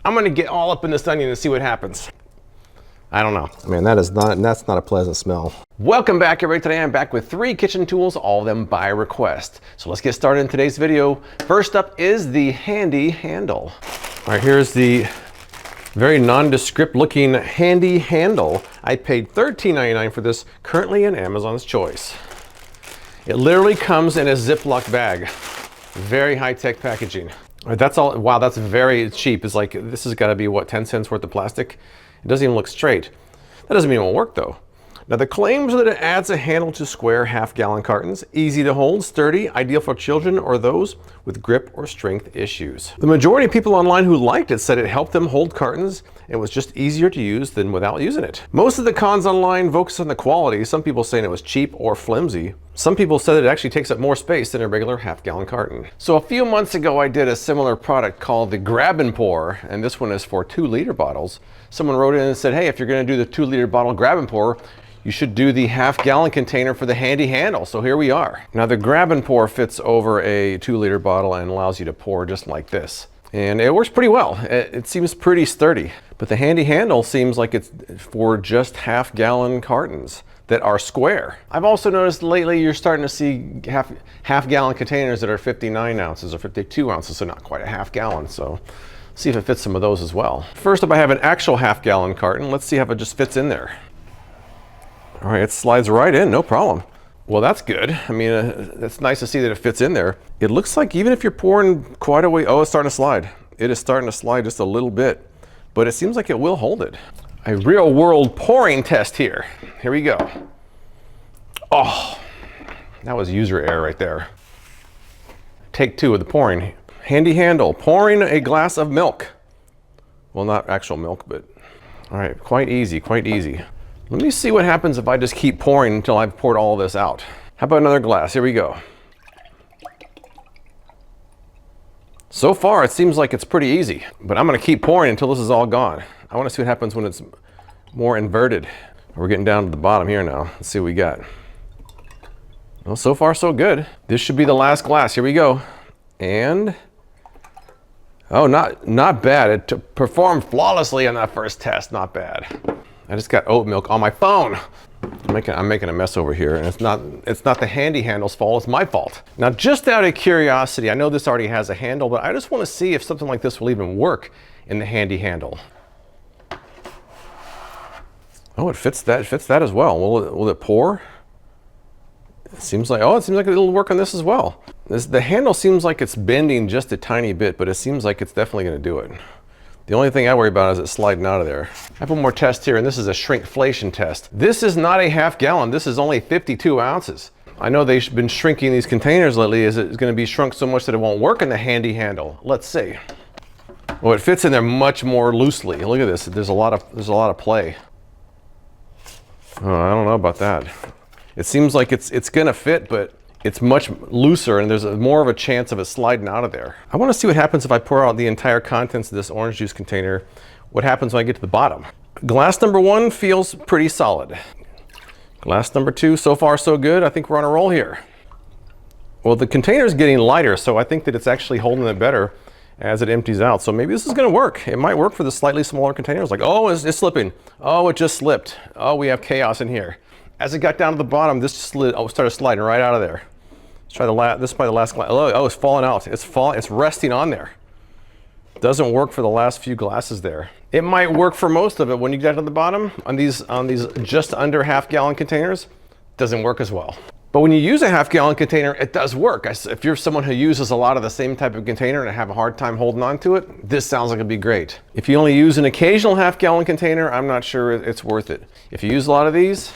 I'm gonna get all up in this onion and see what happens. I don't know. Man, that's not a pleasant smell. Welcome back, everybody. Today I'm back with 3 kitchen tools, all of them by request. So let's get started in today's video. First up is the HandiHandle. All right, here's the very nondescript looking HandiHandle. I paid $13.99 for this, currently in Amazon's Choice. It literally comes in a Ziploc bag. Very high-tech packaging. All right, that's all. Wow, that's very cheap. It's like, this has got to be what, 10 cents worth of plastic? It doesn't even look straight. That doesn't mean it won't work though. Now the claims are that it adds a handle to square half-gallon cartons, easy to hold, sturdy, ideal for children or those with grip or strength issues. The majority of people online who liked it said it helped them hold cartons and was just easier to use than without using it. Most of the cons online focus on the quality, some people saying it was cheap or flimsy. Some people said it actually takes up more space than a regular half-gallon carton. So a few months ago I did a similar product called the Grab and Pour, and this one is for 2-liter bottles. Someone wrote in and said, hey, if you're gonna do the 2-liter bottle Grab and Pour, you should do the half-gallon container for the HandiHandle. So here we are. Now the Grab and Pour fits over a 2-liter bottle and allows you to pour just like this. And it works pretty well. It seems pretty sturdy. But the HandiHandle seems like it's for just half-gallon cartons that are square. I've also noticed lately you're starting to see half-gallon containers that are 59 ounces or 52 ounces, so not quite a half-gallon. So see if it fits some of those as well. First up, I have an actual half-gallon carton. Let's see how it just fits in there. All right, it slides right in, no problem. Well, that's good. I mean, it's nice to see that it fits in there. It looks like even if you're pouring quite a way, oh, it's starting to slide. It is starting to slide just a little bit, but it seems like it will hold it. A real world pouring test here. Here we go. Oh, that was user error right there. Take 2 of the pouring. HandiHandle, pouring a glass of milk. Well, not actual milk, but all right, quite easy, quite easy. Let me see what happens if I just keep pouring until I've poured all of this out. How about another glass? Here we go. So far, it seems like it's pretty easy, but I'm gonna keep pouring until this is all gone. I wanna see what happens when it's more inverted. We're getting down to the bottom here now. Let's see what we got. Well, so far so good. This should be the last glass. Here we go. And, oh, not bad. It performed flawlessly on that first test, not bad. I just got oat milk on my phone. I'm making a mess over here, and it's not the HandiHandle's fault, it's my fault. Now, just out of curiosity, I know this already has a handle, but I just want to see if something like this will even work in the HandiHandle. Oh, it fits that as well. Will it pour? It seems like it'll work on this as well. The handle seems like it's bending just a tiny bit, but it seems like it's definitely going to do it. The only thing I worry about is it sliding out of there. I have one more test here, and this is a shrinkflation test. This is not a half-gallon. This is only 52 ounces. I know they've been shrinking these containers lately. Is it going to be shrunk so much that it won't work in the HandiHandle? Let's see. Well, it fits in there much more loosely. Look at this. There's a lot of play. Oh, I don't know about that. It seems like it's going to fit, but it's much looser and there's more of a chance of it sliding out of there. I want to see what happens if I pour out the entire contents of this orange juice container. What happens when I get to the bottom? Glass number 1 feels pretty solid. Glass number 2, so far so good. I think we're on a roll here. Well, the container is getting lighter, so I think that it's actually holding it better as it empties out. So maybe this is going to work. It might work for the slightly smaller containers. Like, oh, it's slipping. Oh, it just slipped. Oh, we have chaos in here. As it got down to the bottom, this started sliding right out of there. Let's try this is probably the last glass. Oh, it's falling out. It's resting on there. Doesn't work for the last few glasses there. It might work for most of it. When you get to the bottom, on these just under half-gallon containers, doesn't work as well. But when you use a half-gallon container, it does work. If you're someone who uses a lot of the same type of container and have a hard time holding on to it, this sounds like it'd be great. If you only use an occasional half-gallon container, I'm not sure it's worth it. If you use a lot of these,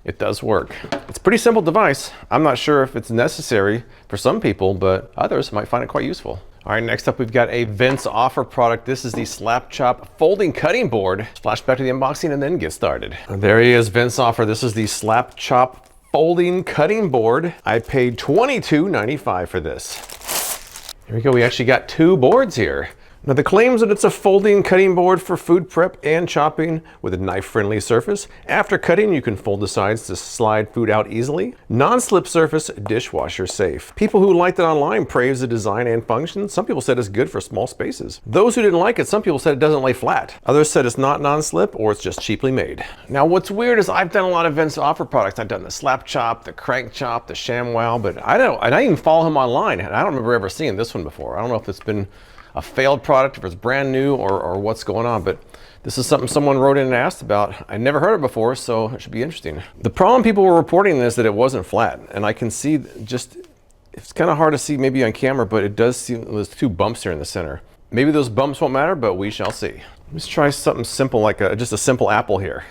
it does work. It's a pretty simple device. I'm not sure if it's necessary for some people, but others might find it quite useful. All right, next up we've got a Vince Offer product. This is the Slap Chop Folding Cutting Board. Let's flash back to the unboxing and then get started. There he is, Vince Offer. This is the Slap Chop Folding Cutting Board. I paid $22.95 for this. Here we go, we actually got 2 boards here. Now the claims that it's a folding cutting board for food prep and chopping with a knife-friendly surface. After cutting, you can fold the sides to slide food out easily. Non-slip surface, dishwasher safe. People who liked it online praised the design and function. Some people said it's good for small spaces. Those who didn't like it, some people said it doesn't lay flat. Others said it's not non-slip or it's just cheaply made. Now what's weird is I've done a lot of Vince offer products. I've done the slap chop, the crank chop, the ShamWow, but I didn't even follow him online, and I don't remember ever seeing this one before. I don't know if it's been a failed product, if it's brand new or what's going on, but this is something someone wrote in and asked about. I never heard it before, so it should be interesting. The problem people were reporting is that it wasn't flat, and I can see just, it's kind of hard to see maybe on camera, but it does seem there's 2 bumps here in the center. Maybe those bumps won't matter, but we shall see. Let's try something simple like just a simple apple here.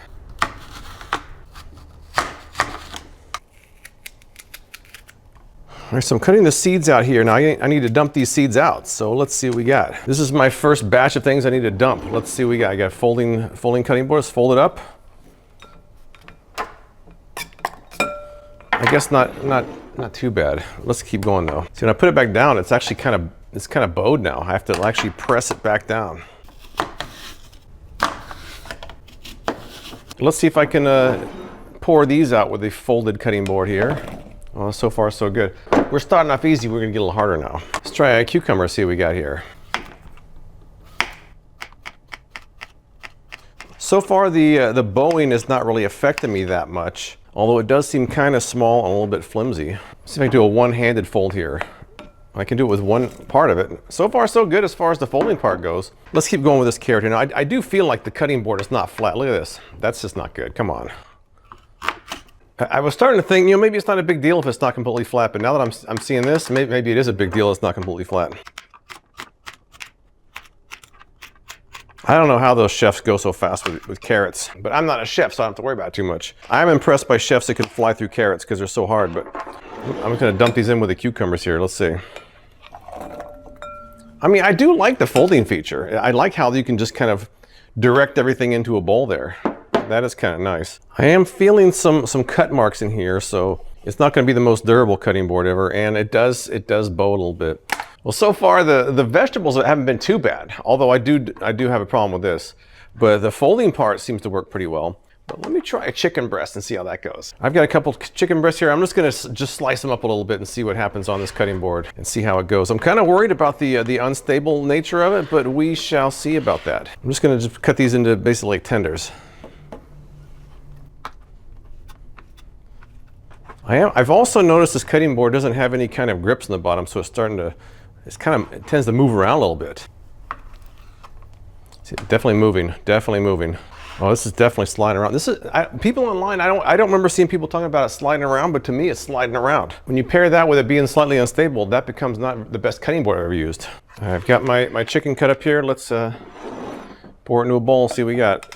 All right, so I'm cutting the seeds out here. Now I need to dump these seeds out. So let's see what we got. This is my first batch of things I need to dump. Let's see what we got. I got folding cutting boards, fold it up. I guess not too bad. Let's keep going though. See, when I put it back down, it's actually kind of bowed now. I have to actually press it back down. Let's see if I can pour these out with a folded cutting board here. Well, so far so good. We're starting off easy, we're gonna get a little harder now. Let's try a cucumber, see what we got here. So far the bowing is not really affecting me that much, although it does seem kind of small and a little bit flimsy. Let's see if I can do a one-handed fold here. I can do it with one part of it. So far so good as far as the folding part goes. Let's keep going with this carrot here. Now I do feel like the cutting board is not flat. Look at this, that's just not good, come on. I was starting to think, maybe it's not a big deal if it's not completely flat, but now that I'm seeing this, maybe it is a big deal it's not completely flat. I don't know how those chefs go so fast with carrots, but I'm not a chef, so I don't have to worry about it too much. I'm impressed by chefs that can fly through carrots because they're so hard, but I'm just gonna dump these in with the cucumbers here. Let's see. I mean, I do like the folding feature. I like how you can just kind of direct everything into a bowl there. That is kind of nice. I am feeling some cut marks in here, so it's not going to be the most durable cutting board ever, and it does bow a little bit. Well, so far the vegetables haven't been too bad, although I do have a problem with this. But the folding part seems to work pretty well. But let me try a chicken breast and see how that goes. I've got a couple chicken breasts here. I'm just going to slice them up a little bit and see what happens on this cutting board and see how it goes. I'm kind of worried about the unstable nature of it, but we shall see about that. I'm just going to cut these into basically like tenders. I've also noticed this cutting board doesn't have any kind of grips in the bottom, so it tends to move around a little bit. See, definitely moving. Oh, this is definitely sliding around. People online, I don't remember seeing people talking about it sliding around, but to me it's sliding around. When you pair that with it being slightly unstable, that becomes not the best cutting board I've ever used. I've got my chicken cut up here. Let's pour it into a bowl and see what we got.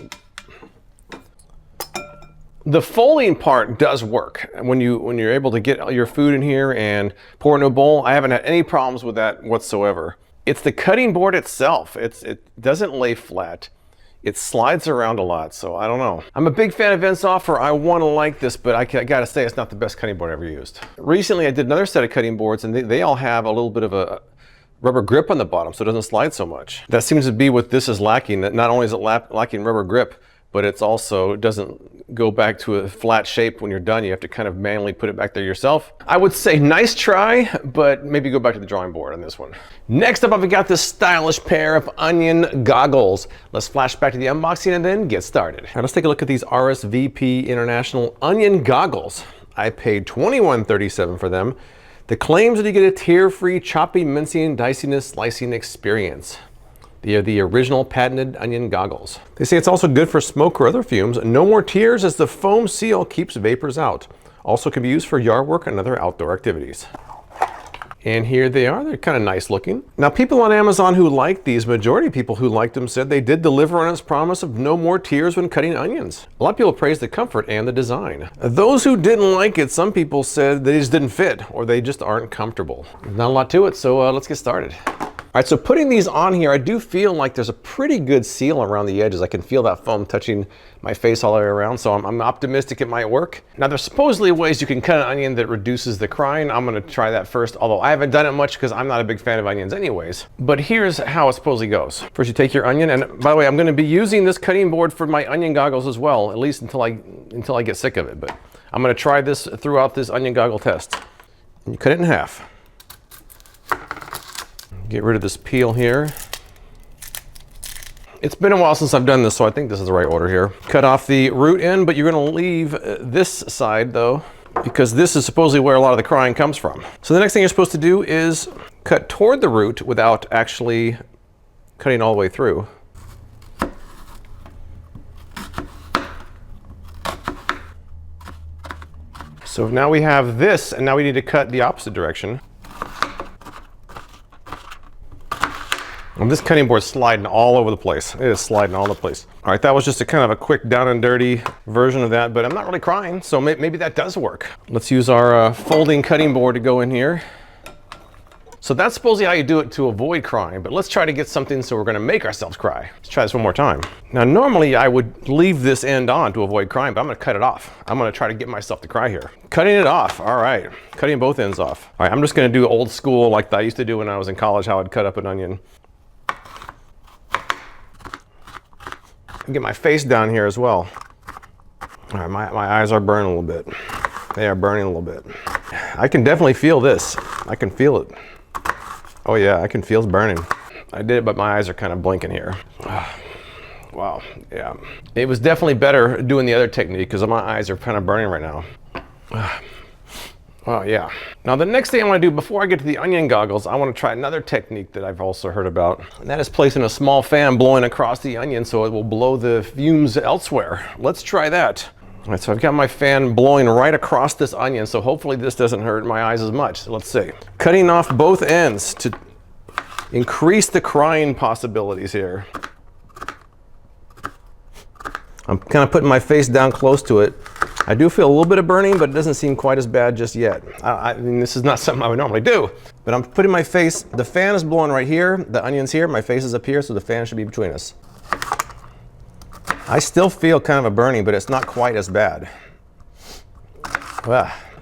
The folding part does work when you're able to get your food in here and pour it into a bowl. I haven't had any problems with that whatsoever. It's the cutting board itself. It doesn't lay flat. It slides around a lot, so I don't know. I'm a big fan of Vince offer. I want to like this, but I gotta say it's not the best cutting board I've ever used. Recently I did another set of cutting boards, and they all have a little bit of a rubber grip on the bottom, so it doesn't slide so much. That seems to be what this is lacking. That not only is it lacking rubber grip, but it doesn't go back to a flat shape when you're done. You have to kind of manually put it back there yourself. I would say nice try, but maybe go back to the drawing board on this one. Next up, I've got this stylish pair of onion goggles. Let's flash back to the unboxing and then get started. Now let's take a look at these RSVP International onion goggles. I paid $21.37 for them. The claims that you get a tear-free choppy, mincing, diciness, slicing experience. They are the original patented onion goggles. They say it's also good for smoke or other fumes. No more tears as the foam seal keeps vapors out. Also can be used for yard work and other outdoor activities. And here they are. They're kind of nice looking. Now, people on Amazon who liked these, majority of people who liked them said they did deliver on its promise of no more tears when cutting onions. A lot of people praised the comfort and the design. Those who didn't like it, some people said they just didn't fit or they just aren't comfortable. Not a lot to it, so let's get started. right, so putting these on here, I do feel like there's a pretty good seal around the edges. I can feel that foam touching my face all the way around, so I'm optimistic it might work. Now, there's supposedly ways you can cut an onion that reduces the crying. I'm gonna try that first, although I haven't done it much because I'm not a big fan of onions anyways. But here's how it supposedly goes. First, you take your onion, and by the way, I'm gonna be using this cutting board for my onion goggles as well, at least until I get sick of it. But I'm gonna try this throughout this onion goggle test. And you cut it in half. Get rid of this peel here. It's been a while since I've done this, so I think this is the right order here. Cut off the root end, but you're gonna leave this side though, because this is supposedly where a lot of the crying comes from. So the next thing you're supposed to do is cut toward the root without actually cutting all the way through. So now we have this, and now we need to cut the opposite direction. And this cutting board's sliding all over the place. It is sliding all over the place. All right, that was just a kind of a quick down and dirty version of that, but I'm not really crying, so maybe that does work. Let's use our folding cutting board to go in here. So that's supposedly how you do it to avoid crying, but let's try to get something so we're gonna make ourselves cry. Let's try this one more time. Now, normally I would leave this end on to avoid crying, but I'm gonna cut it off. I'm gonna try to get myself to cry here. Cutting it off, all right. Cutting both ends off. All right, I'm just gonna do old school like I used to do when I was in college, how I'd cut up an onion. Get my face down here as well. All right, my eyes are burning a little bit. They are burning a little bit. I can definitely feel this. I can feel it. Oh yeah, I can feel it burning. I did it, but my eyes are kind of blinking here. Wow, yeah. It was definitely better doing the other technique because my eyes are kind of burning right now. Oh yeah. Now the next thing I want to do before I get to the onion goggles, I want to try another technique that I've also heard about. And that is placing a small fan blowing across the onion so it will blow the fumes elsewhere. Let's try that. All right, so I've got my fan blowing right across this onion, so hopefully this doesn't hurt my eyes as much. So let's see. Cutting off both ends to increase the crying possibilities here. I'm kind of putting my face down close to it. I do feel a little bit of burning, but it doesn't seem quite as bad just yet. I mean, this is not something I would normally do, but I'm putting my face, the fan is blowing right here, the onion's here, my face is up here, so the fan should be between us. I still feel kind of a burning, but it's not quite as bad.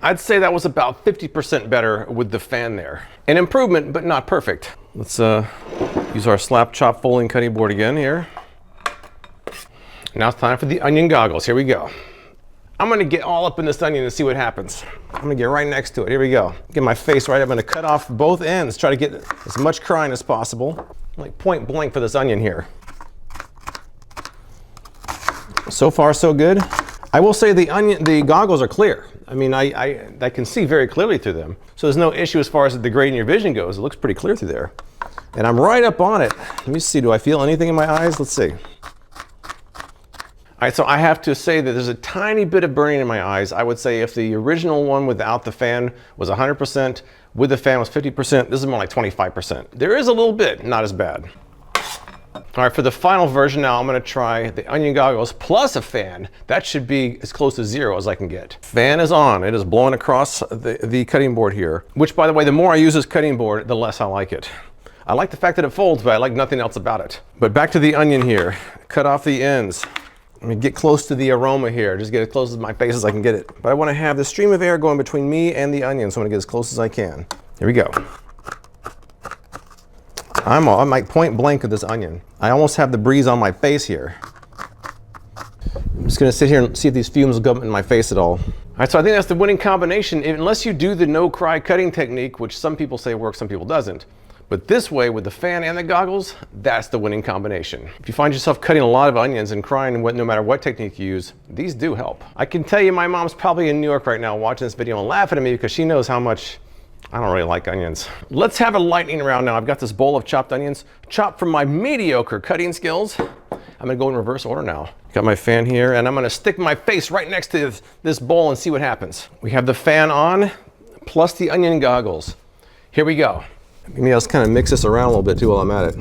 I'd say that was about 50% better with the fan there. An improvement, but not perfect. Let's use our slap chop folding cutting board again here. Now it's time for the onion goggles. Here we go. I'm gonna get all up in this onion and see what happens. I'm gonna get right next to it. Here we go. Get my face right. I'm gonna cut off both ends, try to get as much crying as possible. Like point blank for this onion here. So far, so good. I will say the goggles are clear. I mean, I can see very clearly through them. So there's no issue as far as degrading your vision goes. It looks pretty clear through there. And I'm right up on it. Let me see, do I feel anything in my eyes? Let's see. All right, so I have to say that there's a tiny bit of burning in my eyes. I would say if the original one without the fan was 100%, with the fan was 50%, this is more like 25%. There is a little bit, not as bad. All right, for the final version now, I'm gonna try the onion goggles plus a fan. That should be as close to 0 as I can get. Fan is on, it is blowing across the cutting board here, which by the way, the more I use this cutting board, the less I like it. I like the fact that it folds, but I like nothing else about it. But back to the onion here, cut off the ends. Let me get close to the aroma here, just get as close as my face as I can get it. But I wanna have the stream of air going between me and the onion, so I'm gonna get as close as I can. Here we go. I'm like point blank of this onion. I almost have the breeze on my face here. I'm just gonna sit here and see if these fumes will go up in my face at all. All right, so I think that's the winning combination, unless you do the no cry cutting technique, which some people say works, some people doesn't. But this way, with the fan and the goggles, that's the winning combination. If you find yourself cutting a lot of onions and crying no matter what technique you use, these do help. I can tell you my mom's probably in New York right now watching this video and laughing at me because she knows how much I don't really like onions. Let's have a lightning round now. I've got this bowl of chopped onions, chopped from my mediocre cutting skills. I'm gonna go in reverse order now. Got my fan here, and I'm gonna stick my face right next to this bowl and see what happens. We have the fan on, plus the onion goggles. Here we go. Maybe I'll just kind of mix this around a little bit too while I'm at it.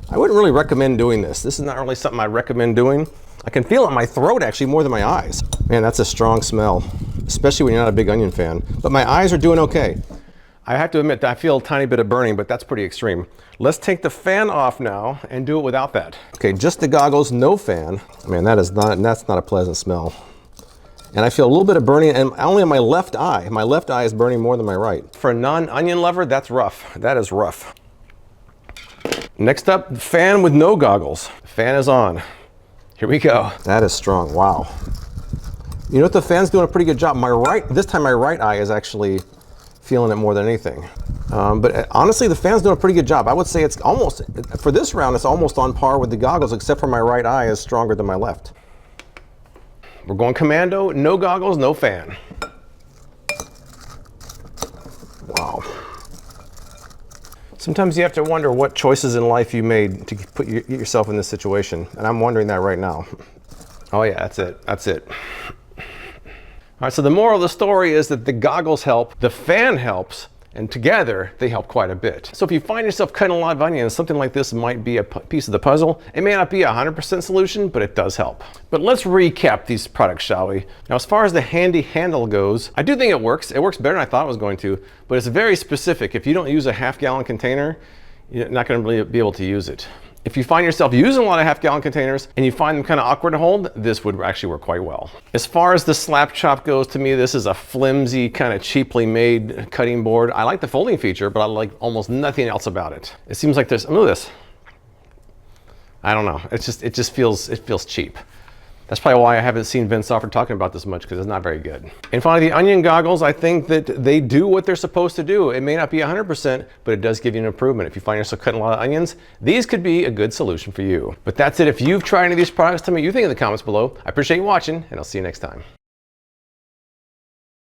I wouldn't really recommend doing this. This is not really something I recommend doing. I can feel it in my throat actually more than my eyes. Man, that's a strong smell, especially when you're not a big onion fan. But my eyes are doing okay. I have to admit that I feel a tiny bit of burning, but that's pretty extreme. Let's take the fan off now and do it without that. Okay, just the goggles, no fan. Man, that's not a pleasant smell. And I feel a little bit of burning, and only in my left eye. My left eye is burning more than my right. For a non-onion lover, that's rough. That is rough. Next up, fan with no goggles. Fan is on. Here we go. That is strong, wow. You know what, the fan's doing a pretty good job. This time my right eye is actually feeling it more than anything. But honestly, the fan's doing a pretty good job. I would say it's almost, for this round, it's almost on par with the goggles, except for my right eye is stronger than my left. We're going commando, no goggles, no fan. Wow. Sometimes you have to wonder what choices in life you made to put yourself in this situation. And I'm wondering that right now. Oh yeah, that's it, that's it. All right, so the moral of the story is that the goggles help, the fan helps, and together they help quite a bit. So if you find yourself cutting a lot of onions, something like this might be a piece of the puzzle. It may not be a 100% solution, but it does help. But let's recap these products, shall we? Now, as far as the HandiHandle goes, I do think it works. It works better than I thought it was going to, but it's very specific. If you don't use a half-gallon container, you're not going to really be able to use it. If you find yourself using a lot of half-gallon containers and you find them kind of awkward to hold, this would actually work quite well. As far as the slap chop goes, to me, this is a flimsy, kind of cheaply made cutting board. I like the folding feature, but I like almost nothing else about it. It seems like there's, look at this. I don't know, it just feels cheap. That's probably why I haven't seen Vince Offer talking about this much, because it's not very good. And finally, the onion goggles, I think that they do what they're supposed to do. It may not be 100%, but it does give you an improvement. If you find yourself cutting a lot of onions, these could be a good solution for you. But that's it. If you've tried any of these products, tell me what you think in the comments below. I appreciate you watching, and I'll see you next time.